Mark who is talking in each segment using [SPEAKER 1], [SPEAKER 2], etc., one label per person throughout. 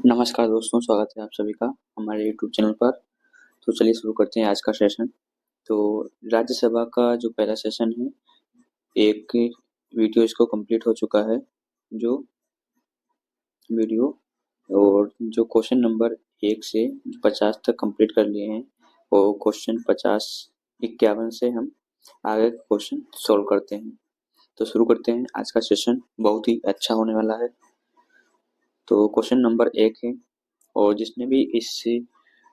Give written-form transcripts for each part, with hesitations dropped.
[SPEAKER 1] नमस्कार दोस्तों, स्वागत है आप सभी का हमारे यूट्यूब चैनल पर। तो चलिए शुरू करते हैं आज का सेशन। तो राज्यसभा का जो पहला सेशन है, एक वीडियो इसको कंप्लीट हो चुका है जो वीडियो, और जो क्वेश्चन नंबर 1 से 50 तक कंप्लीट कर लिए हैं, और क्वेश्चन 51 से हम आगे क्वेश्चन सॉल्व करते हैं। तो शुरू करते हैं। आज का सेशन बहुत ही अच्छा होने वाला है। तो क्वेश्चन नंबर 1 है, और जिसने भी इससे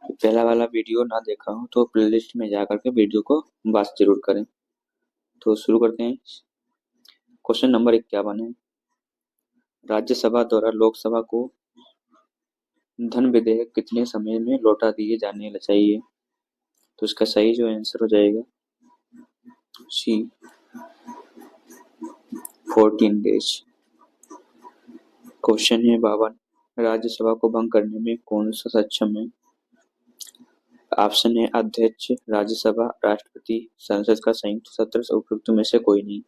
[SPEAKER 1] पहला वाला वीडियो ना देखा हो तो प्लेलिस्ट में जा करके वीडियो को वॉच जरूर करें। तो शुरू करते हैं। क्वेश्चन नंबर 51 है, राज्यसभा द्वारा लोकसभा को धन विधेयक कितने समय में लौटा दिए जाने चाहिए? तो इसका सही जो आंसर हो जाएगा सी 14 डेज। क्वेश्चन है 52, राज्यसभा को भंग करने में कौन सा सक्षम है? ऑप्शन है अध्यक्ष, राज्यसभा, राष्ट्रपति, संसद का संयुक्त सत्र, उपयुक्त में से कोई नहीं।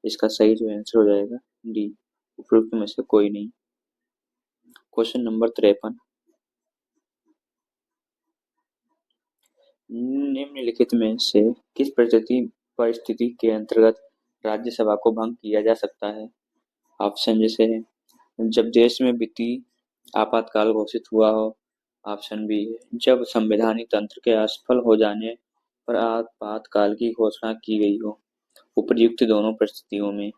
[SPEAKER 1] इसका सही जो आंसर हो जाएगा डी, उपयुक्त में से कोई नहीं। क्वेश्चन नंबर 53, निम्नलिखित में से किस परिस्थिति के अंतर्गत राज्यसभा को भंग किया जा सकता है? ऑप्शन जैसे है, जब देश में वित्तीय आपातकाल घोषित हुआ हो। ऑप्शन बी है, जब संवैधानिक तंत्र के असफल हो जाने पर आपातकाल की घोषणा की गई हो। उपर्युक्त दोनों परिस्थितियों में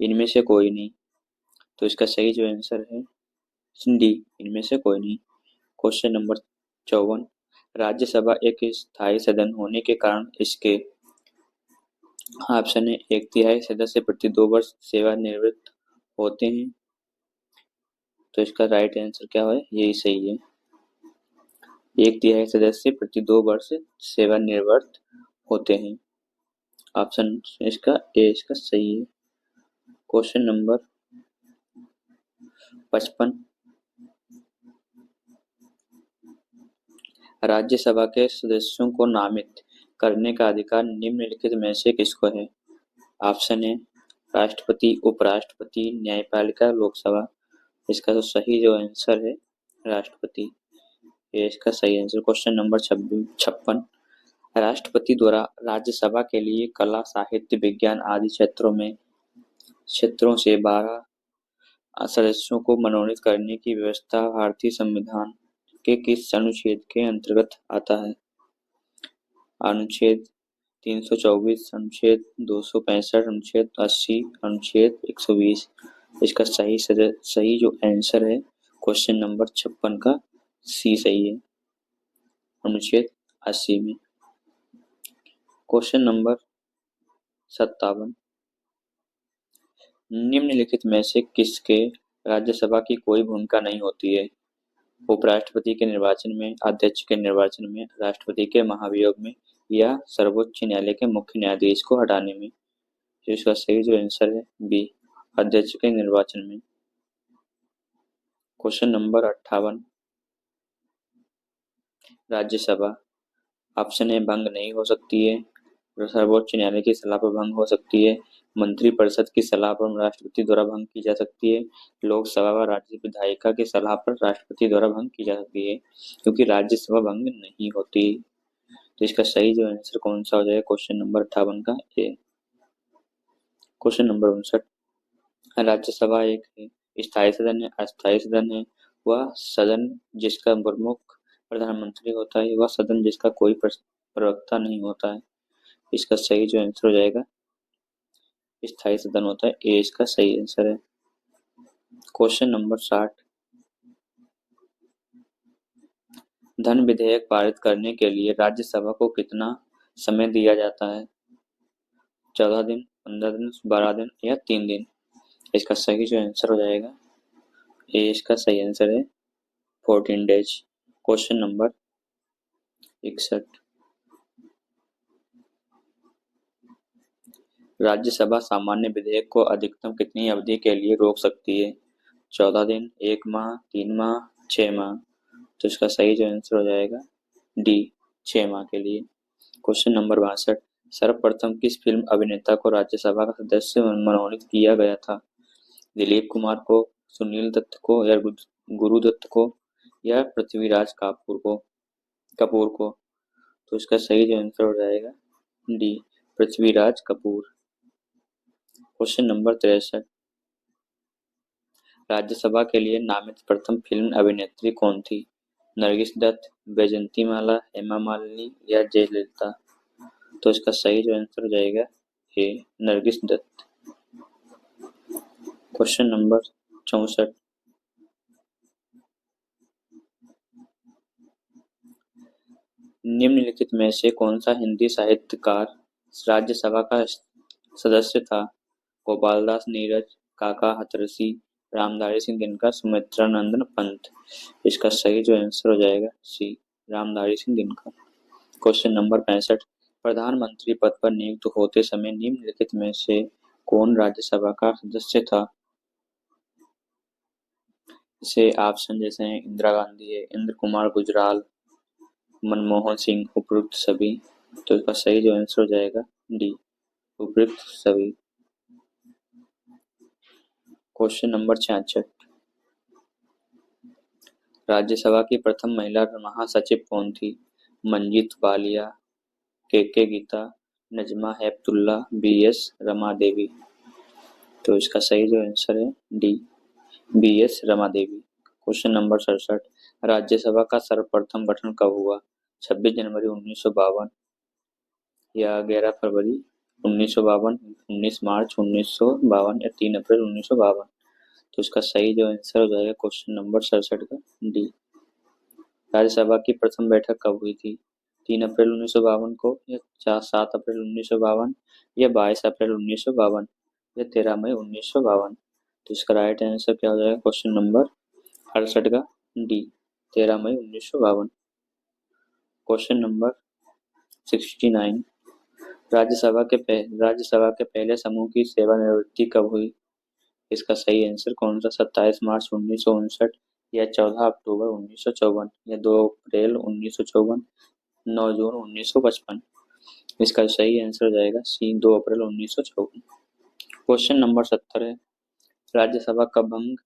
[SPEAKER 1] इनमें से कोई नहीं। तो इसका सही जो आंसर है डी, इनमें से कोई नहीं। क्वेश्चन नंबर 54, राज्यसभा एक स्थायी सदन होने के कारण इसके ऑप्शन है, 1/3 सदस्य प्रति 2 वर्ष सेवानिवृत्त होते हैं। तो इसका राइट आंसर क्या है? यही सही है, 1/3 सदस्य प्रति 2 वर्ष सेवानिवृत्त होते हैं। ऑप्शन इसका ए इसका सही है। क्वेश्चन नंबर 55, राज्यसभा के सदस्यों को नामित करने का अधिकार निम्नलिखित में से किसको है? ऑप्शन है राष्ट्रपति, उपराष्ट्रपति, न्यायपालिका, लोकसभा। इसका तो सही जो आंसर है राष्ट्रपति, ये इसका सही आंसर। क्वेश्चन नंबर 56, राष्ट्रपति द्वारा राज्यसभा के लिए कला, साहित्य, विज्ञान आदि क्षेत्रों से 12 सदस्यों को मनोनीत करने की व्यवस्था भारतीय संविधान के किस अनुच्छेद के अंतर्गत आता है? अनुच्छेद 324, अनुच्छेद 265, अनुच्छेद 80, अनुच्छेद 120। इसका सही जो आंसर है क्वेश्चन नंबर 56 का सी सही है, अनुच्छेद 80 में। क्वेश्चन नंबर 57, निम्नलिखित में से किसके राज्यसभा की कोई भूमिका नहीं होती है? उपराष्ट्रपति के निर्वाचन में, अध्यक्ष के निर्वाचन में, राष्ट्रपति के महाभियोग में, या सर्वोच्च न्यायालय के मुख्य न्यायाधीश को हटाने में। तो इसका सही जो आंसर है बी, अध्यक्ष के निर्वाचन में। Question number 58, Rajya Sabha option A भंग नहीं हो सकती है, सर्वोच्च न्यायालय की सलाह पर भंग हो सकती है, मंत्रिपरिषद की सलाह पर राष्ट्रपति द्वारा भंग की जा सकती है, लोकसभा व राज्य विधायिका की सलाह पर राष्ट्रपति द्वारा भंग की जा सकती है, क्योंकि राज्यसभा भंग नहीं होती। तो इसका सही जो आंसर कौन सा हो जाएगा क्वेश्चन नंबर 58 का ए। क्वेश्चन नंबर 59, राज्यसभा एक स्थायी सदन है, अस्थायी सदन है? वह सदन जिसका प्रमुख प्रधानमंत्री होता है, वह सदन जिसका कोई प्रवक्ता नहीं होता है। इसका सही जो आंसर हो जाएगा स्थायी सदन होता है, ए इसका सही आंसर है। क्वेश्चन नंबर 60, धन विधेयक पारित करने के लिए राज्यसभा को कितना समय दिया जाता है? 14 दिन, 15 दिन, 12 दिन या 3 दिन? इसका सही जो आंसर हो जाएगा ए इसका सही आंसर है 14 डेज। क्वेश्चन नंबर 61, राज्यसभा सामान्य विधेयक को अधिकतम कितनी अवधि के लिए रोक सकती है? 14 दिन, 1 माह, 3 माह, 6 माह? तो इसका सही जो आंसर हो जाएगा डी, 6 माह के लिए। क्वेश्चन नंबर 62, सर्वप्रथम किस फिल्म अभिनेता को राज्यसभा का सदस्य मनोनीत किया गया था? दिलीप कुमार को, सुनील दत्त को, या गुरुदत्त को या पृथ्वीराज कपूर को। तो इसका सही जो आंसर हो जाएगा D, Prithviraj Kapoor. Question number 63, Rajya Sabha के लिए नामित प्रथम फिल्म अभिनेत्री कौन थी? नरगिस दत्त, बैजंती माला, हेमा मालिनी या जयललिता? तो इसका सही जो आंसर हो जाएगा ए, नरगिस दत्त। क्वेश्चन नंबर 64, निम्नलिखित में से कौन सा हिंदी साहित्यकार राज्यसभा का सदस्य था? गोपालदास नीरज, काका हथरसी, रामधारी सिंह दिनकर, सुमित्रानंदन पंत? इसका सही जो आंसर हो जाएगा सी, रामधारी सिंह दिनकर। क्वेश्चन नंबर 65, प्रधानमंत्री पद पर नियुक्त होते समय निम्नलिखित में से कौन राज्यसभा का सदस्य था? इसे ऑप्शन जैसे हैं इंदिरा गांधी है, इंद्र कुमार गुजराल, मनमोहन सिंह, उपयुक्त सभी। तो इसका सही जो आंसर हो जाएगा डी, उपयुक्त सभी। क्वेश्चन नंबर 66, राज्यसभा की प्रथम महिला महासचिव कौन थी? मंजीत वालिया, के गीता, नजमा हेपतुल्ला, बी.एस. रमा देवी? तो इसका सही जो आंसर है D, BS. Rama Devi. Question number 67, Rajya Sabha का सर्वप्रथम गठन कब हुआ? 26 जनवरी 1952 या 11 फरवरी 1952, 19 मार्च 1952 या 3 अप्रैल 1952? तो इसका सही जो आंसर हो जाएगा क्वेश्चन नंबर 67 का डी। राज्यसभा की प्रथम बैठक कब हुई थी? 3 अप्रैल 1952 को या 7 अप्रैल 1952 या 22 अप्रैल 1952 या 13 मई 1952? तो इसका राइट आंसर क्या हो जाएगा क्वेश्चन नंबर 68 का डी, 13 मई 1952। क्वेश्चन नंबर 69, राज्यसभा के पहले समूह की सेवानिवृत्ति कब हुई? इसका सही आंसर कौन सा? 27 मार्च 1959 या 14 अक्टूबर 1954 या 2 अप्रैल 1954, 9 जून 1955? इसका सही आंसर हो जाएगा सी, 2 अप्रैल 1954। क्वेश्चन नंबर 70 है, राज्यसभा कब भंग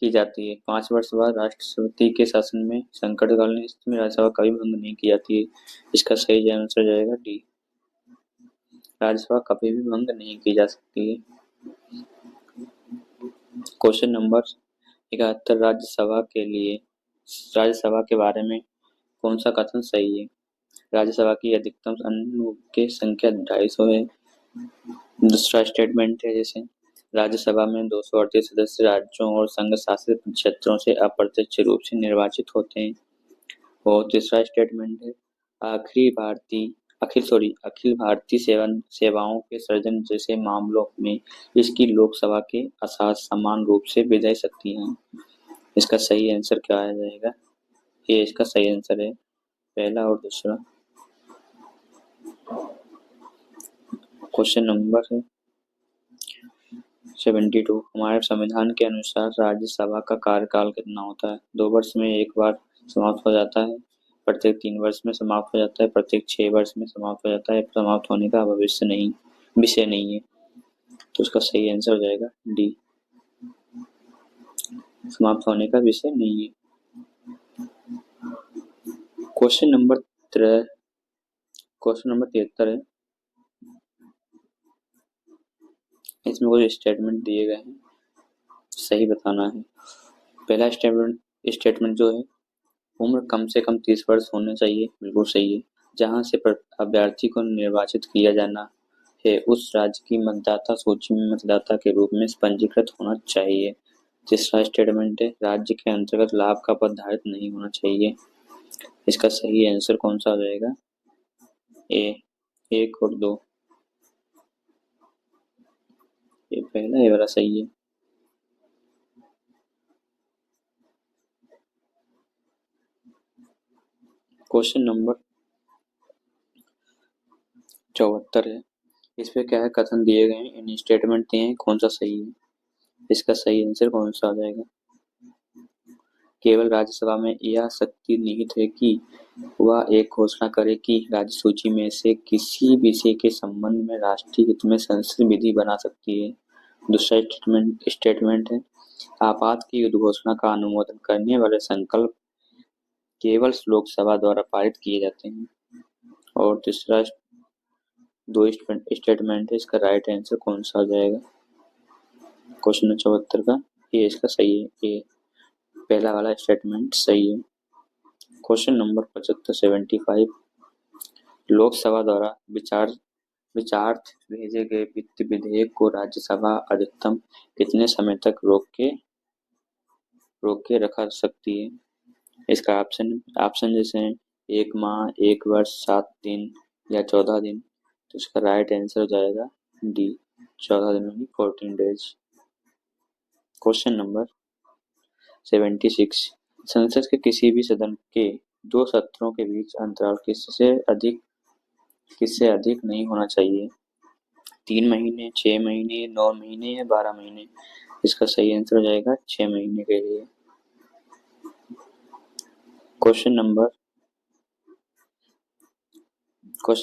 [SPEAKER 1] की जाती है? 5 वर्ष बाद राष्ट्रपति के शासन में संकटकालीन स्थिति में राज्यसभा कभी भंग नहीं की जाती है। इसका सही आंसर हो जाएगा डी, राज्यसभा कभी भी भंग नहीं की जा सकती है। क्वेश्चन नंबर 71, राज्यसभा के बारे में कौन सा कथन सही है? राज्यसभा की अधिकतम अनुओं की संख्या 250 है। दूसरा स्टेटमेंट है जैसे राज्यसभा में 238 सदस्य राज्यों और संघ शासित क्षेत्रों से अप्रत्यक्ष रूप से निर्वाचित होते हैं। और तीसरा स्टेटमेंट है अखिल भारतीय सेवाओं के सृजन जैसे मामलों में इसकी लोकसभा के असाथ समान रूप से विधायी शक्ति हैं। इसका सही आंसर क्या आ जाएगा? ये इसका सही आंसर है पहला और दूसरा। क्वेश्चन नंबर है 72, हमारे संविधान के अनुसार राज्यसभा का कार्यकाल कितना होता है? 2 वर्ष में एक बार समाप्त हो जाता है, प्रत्येक 3 वर्ष में समाप्त हो जाता है, प्रत्येक 6 वर्ष में समाप्त हो जाता है, समाप्त होने का विषय नहीं है। तो उसका सही आंसर हो जाएगा डी, समाप्त होने का विषय नहीं है। क्वेश्चन नंबर 73 है, इसमें कुछ स्टेटमेंट दिए गए हैं, सही बताना है। पहला स्टेटमेंट जो है, उम्र कम से कम 30 वर्ष होना चाहिए, बिल्कुल सही है। जहां से अभ्यर्थी को निर्वाचित किया जाना है उस राज्य की मतदाता सूची में मतदाता के रूप में पंजीकृत होना चाहिए। तीसरा स्टेटमेंट है, राज्य के अंतर्गत लाभ का पद धारित नहीं होना चाहिए। इसका सही आंसर कौन सा हो जाएगा? ए, 1 और 2। ये पहला ये वाला सही है। क्वेश्चन नंबर 74 है, इस पे क्या है कथन दिए गए हैं, इन स्टेटमेंट दिए हैं, कौन सा सही है? इसका सही आंसर कौन सा आ जाएगा? केवल राज्यसभा में यह शक्ति निहित है कि वह एक घोषणा करे कि राज्य सूची में से किसी विषय के संबंध में राष्ट्रीय हित में संसद विधि बना सकती है। दूसरा स्टेटमेंट है, आपात की उद्घोषणा का अनुमोदन करने वाले संकल्प केवल लोकसभा द्वारा पारित किए जाते हैं। और तीसरा दो स्टेटमेंट है, इसका राइट आंसर कौन सा हो जाएगा? क्वेश्चन 74 का ये इसका सही है, ये पहला वाला स्टेटमेंट सही है। क्वेश्चन नंबर 75 लोकसभा द्वारा विचारार्थ भेजे गए वित्त विधेयक को राज्यसभा अधिकतम कितने समय तक रोक के रखा सकती है? इसका ऑप्शन जैसे हैं 1 माह, 1 वर्ष, 7 दिन या 14 दिन। तो इसका राइट आंसर हो जाएगा डी, 14 दिन यानी 14 डेज। क्वेश्चन नंबर 76 संसद के किसी भी सदन के 2 सत्रों के बीच अंतराल किससे अधिक नहीं होना चाहिए? 3 महीने, 6 महीने, 9 महीने या 12 महीने। इसका सही आंसर हो जाएगा 6 महीने के लिए। क्वेश्चन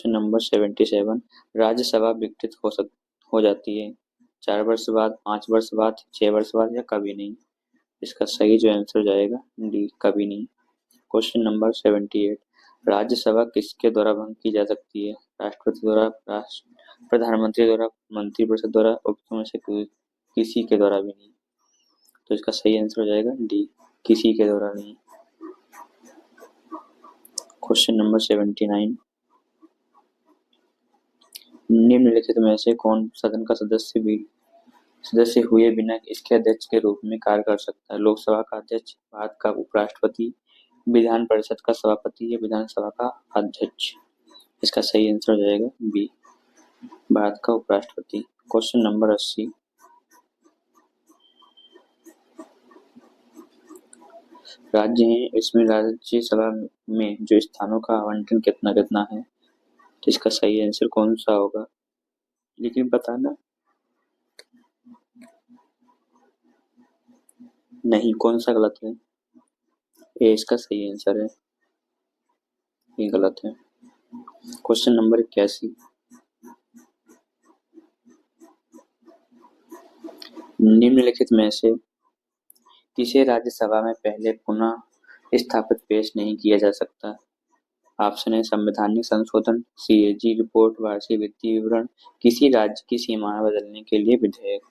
[SPEAKER 1] नंबर 77 राज्यसभा विघटित हो जाती है 4 वर्ष बाद, 5 वर्ष बाद, 6 वर्ष बाद या कभी नहीं। इसका सही जो आंसर हो जाएगा डी, कभी नहीं। क्वेश्चन नंबर 78 राज्यसभा किसके द्वारा भंग की जा सकती है? राष्ट्रपति द्वारा, प्रधानमंत्री द्वारा, मंत्रिपरिषद द्वारा, उपयों में से किसी के द्वारा भी नहीं। तो इसका सही आंसर हो जाएगा डी, किसी के द्वारा नहीं। क्वेश्चन नंबर 79 निम्नलिखित में से कौन सदन का सदस्य हुए बिना इसके अध्यक्ष के रूप में कार्य कर सकता है? लोकसभा का अध्यक्ष, भारत का उपराष्ट्रपति, विधान परिषद का सभापति या विधानसभा का अध्यक्ष। इसका सही आंसर हो जाएगा बी, भारत का उपराष्ट्रपति। क्वेश्चन नंबर 80 राज्य हैं, इसमें राज्यसभा में जो स्थानों का आवंटन कितना कितना है? तो इसका सही आंसर कौन सा होगा, लेकिन बताना नहीं। कौन सा गलत है? ये इसका सही आंसर है, ये गलत है। क्वेश्चन नंबर 81 निम्नलिखित में से किसे राज्यसभा में पहले पुनः स्थापित पेश नहीं किया जा सकता? ऑप्शन है संवैधानिक संशोधन, सीएजी रिपोर्ट, वार्षिक वित्तीय विवरण, किसी राज्य की सीमाएं बदलने के लिए विधेयक।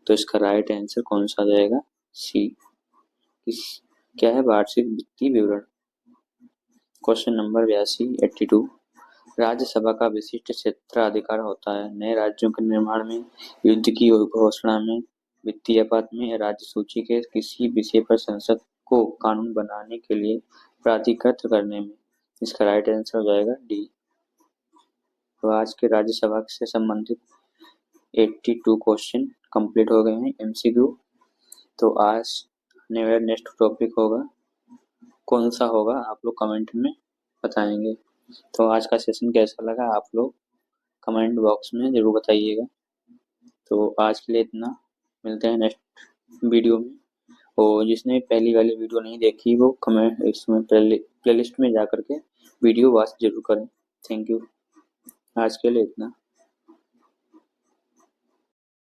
[SPEAKER 1] तो इसका राइट आंसर कौन सा जाएगा? सी, क्या है? वार्षिक वित्तीय विवरण। क्वेश्चन नंबर 82 राज्यसभा का विशिष्ट क्षेत्राधिकार होता है नए राज्यों के निर्माण में, युद्ध की घोषणा में, वित्तीय आपात में या राज्य सूची के किसी विषय पर संसद को कानून बनाने के लिए प्राधिकृत करने में। इसका राइट आंसर हो जाएगा डी। तो आज के राज्यसभा से संबंधित 82 क्वेश्चन कंप्लीट हो गए हैं एमसीक्यू। तो आज नेक्स्ट टॉपिक होगा, कौन सा होगा आप लोग कमेंट में बताएंगे। तो आज का सेशन कैसा लगा आप लोग कमेंट बॉक्स में जरूर बताइएगा। तो आज के लिए इतना, मिलते हैं नेक्स्ट वीडियो में। और जिसने पहली वाली वीडियो नहीं देखी वो कमेंट इसमें प्लेलिस्ट में जा करके वीडियो वॉच जरूर करें। थैंक यू, आज के लिए इतना।